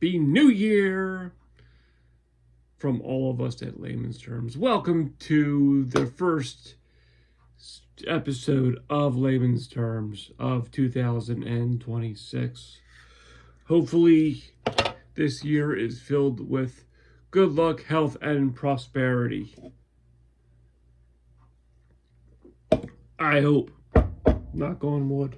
Happy New Year from all of us at Layman's Terms. Welcome to the first episode of Layman's Terms of 2026. Hopefully, this year is filled with good luck, health, and prosperity. I hope. Knock on wood.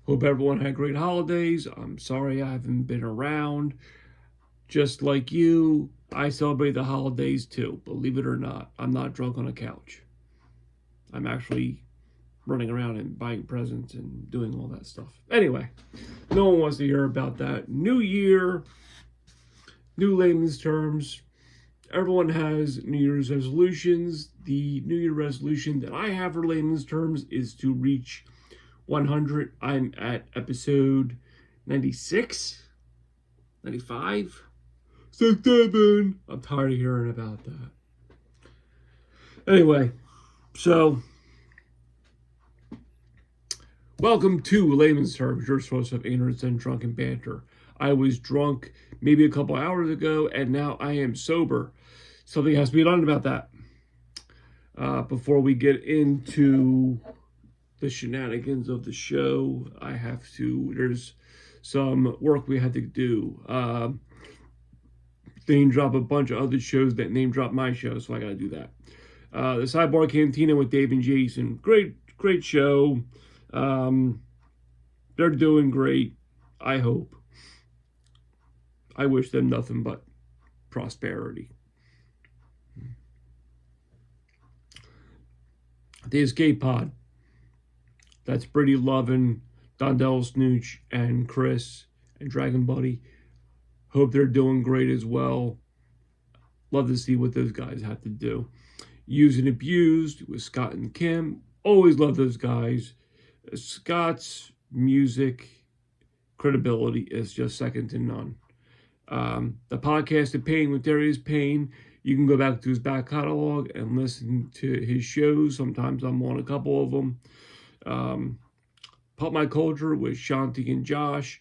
Hope everyone had great holidays. I'm sorry I haven't been around. Just like you, I celebrate the holidays too. Believe it or not, I'm not drunk on a couch. I'm actually running around and buying presents and doing all that stuff. Anyway, no one wants to hear about that. New year, new Layman's Terms. Everyone has New Year's resolutions. The New Year resolution that I have for Layman's Terms is to reach 100. I'm at episode 96, 95, 67. I'm tired of hearing about that. Anyway, so welcome to Layman's Terms, your source of ignorance and drunken banter. I was drunk maybe a couple hours ago, and now I am sober. Something has to be done about that. Before we get into the shenanigans of the show, there's some work we had to do. Name drop a bunch of other shows that name drop my show, so I gotta do that. The Sidebar Cantina with Dave and Jason, great show. They're doing great, I hope. I wish them nothing but prosperity. The Escape Pod. That's Brady Lovin, Dondell Snooch, and Chris, and Dragon Buddy. Hope they're doing great as well. Love to see what those guys have to do. Used and Abused with Scott and Kim. Always love those guys. Scott's music credibility is just second to none. The podcast of Pain with Darius Payne. You can go back to his back catalog and listen to his shows. Sometimes I'm on a couple of them. Pop My Culture with Shanti and Josh.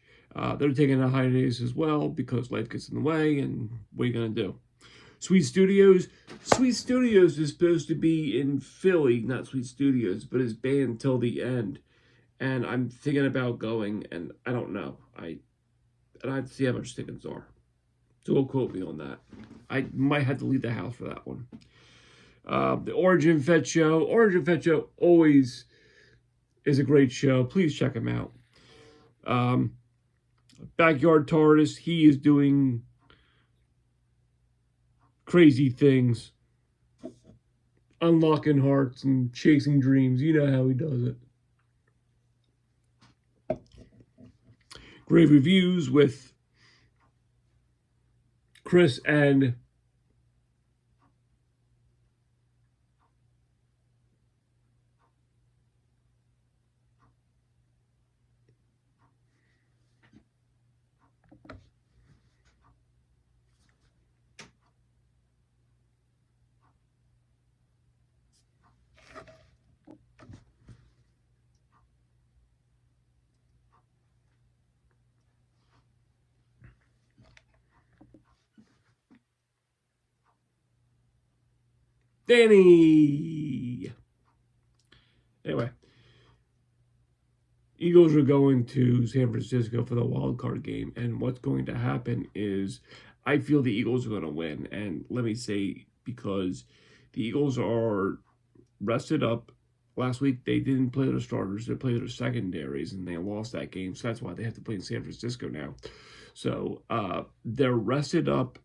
They're taking a hiatus as well because life gets in the way, and what are you going to do? Sweet Studios. Sweet Studios is supposed to be in Philly, not Sweet Studios, but it's banned till the end. And I'm thinking about going, and I don't know. I have to see how much tickets are. So don't quote me on that. I might have to leave the house for that one. The Origin Fed Show. Origin Fed Show always is a great show. Please check him out. Backyard TARDIS. He is doing crazy things. Unlocking hearts and chasing dreams. You know how he does it. Great Reviews with Chris and Danny. Anyway, Eagles are going to San Francisco for the wild card game, and what's going to happen is I feel the Eagles are going to win. And let me say, because the Eagles are rested up. Last week, they didn't play their starters. They played their secondaries, and they lost that game. So that's why they have to play in San Francisco now. So they're rested up.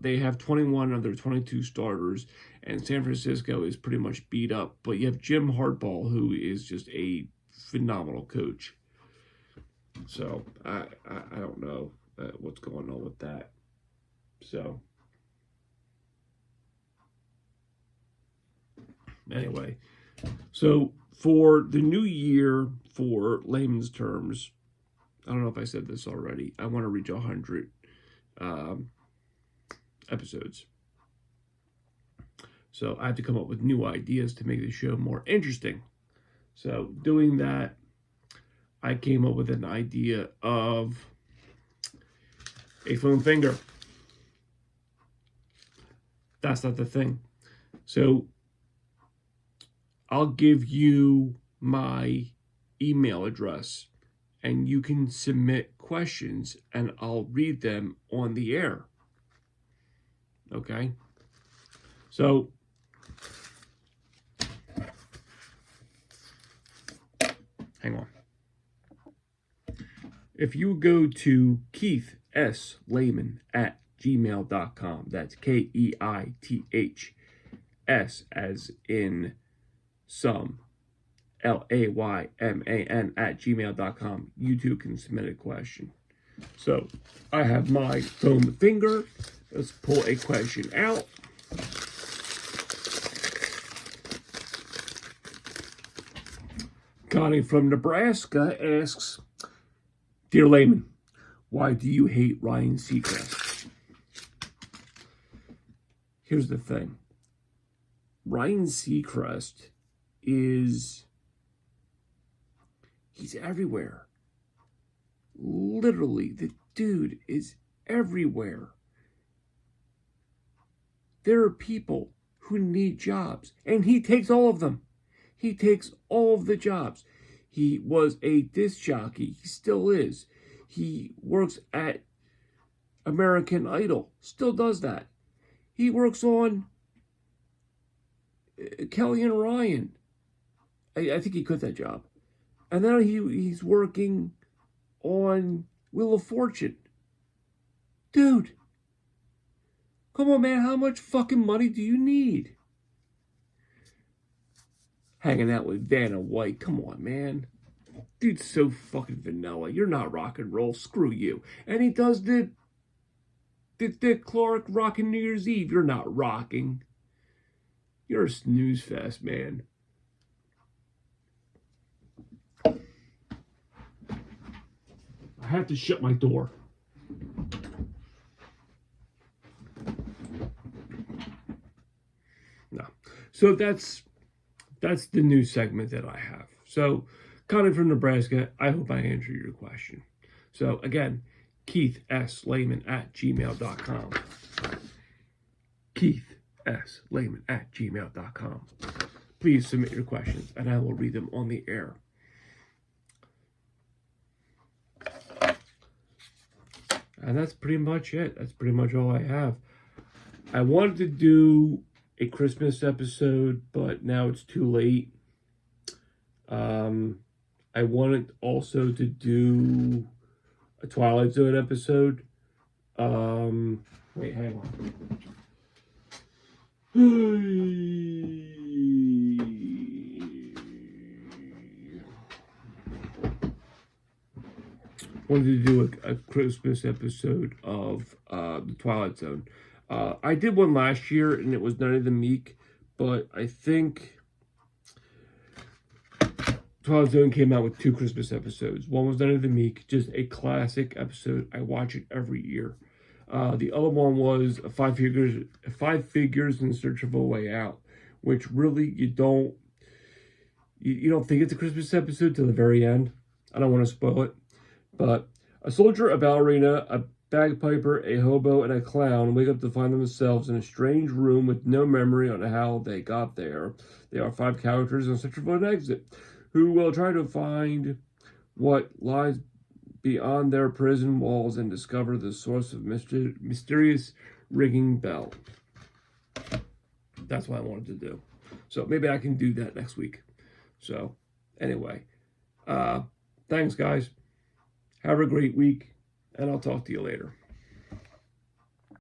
They have 21 of their 22 starters, and San Francisco is pretty much beat up. But you have Jim Harbaugh, who is just a phenomenal coach. So I don't know what's going on with that. So anyway, so for the new year, for Layman's Terms, I don't know if I said this already. I want to reach 100 episodes. So I have to come up with new ideas to make the show more interesting. So doing that, I came up with an idea of a foam finger. That's not the thing. So I'll give you my email address and you can submit questions and I'll read them on the air. Okay? So hang on. If you go to Keith S. Layman at gmail.com, that's KEITH S as in some, LAYMAN at gmail.com, you too can submit a question. So I have my foam finger. Let's pull a question out. Connie from Nebraska asks, Dear Layman, why do you hate Ryan Seacrest? Here's the thing. Ryan Seacrest he's everywhere. Literally, the dude is everywhere. There are people who need jobs, and he takes all of them. He takes all of the jobs. He was a disc jockey. He still is. He works at American Idol. Still does that. He works on Kelly and Ryan. I think he quit that job. And now he's working on Wheel of Fortune. Dude. Come on, man. How much fucking money do you need? Hanging out with Vanna White. Come on, man. Dude's so fucking vanilla. You're not rock and roll. Screw you. And he does the Dick Clark rocking New Year's Eve. You're not rocking. You're a snooze fest, man. I have to shut my door. No. So that's the new segment that I have. So, Connie from Nebraska, I hope I answered your question. So, again, Keith S. Layman at gmail.com. Keith S. Layman at gmail.com. Please submit your questions, and I will read them on the air. And that's pretty much it. That's pretty much all I have. I wanted to do a Christmas episode, but now it's too late. I wanted also to do a Twilight Zone episode. Wait, hang on. Wanted to do a Christmas episode of the Twilight Zone. I did one last year, and it was Night of the Meek, but I think Twilight Zone came out with 2 Christmas episodes. One was Night of the Meek, just a classic episode. I watch it every year. The other one was Five Figures in Search of a Way Out, which really you don't think it's a Christmas episode till the very end. I don't want to spoil it, but a soldier, a ballerina, a bagpiper, a hobo, and a clown wake up to find themselves in a strange room with no memory on how they got there. There are 5 characters in search of an exit, who will try to find what lies beyond their prison walls and discover the source of mysterious ringing bell. That's what I wanted to do. So maybe I can do that next week. So anyway, thanks guys. Have a great week, and I'll talk to you later.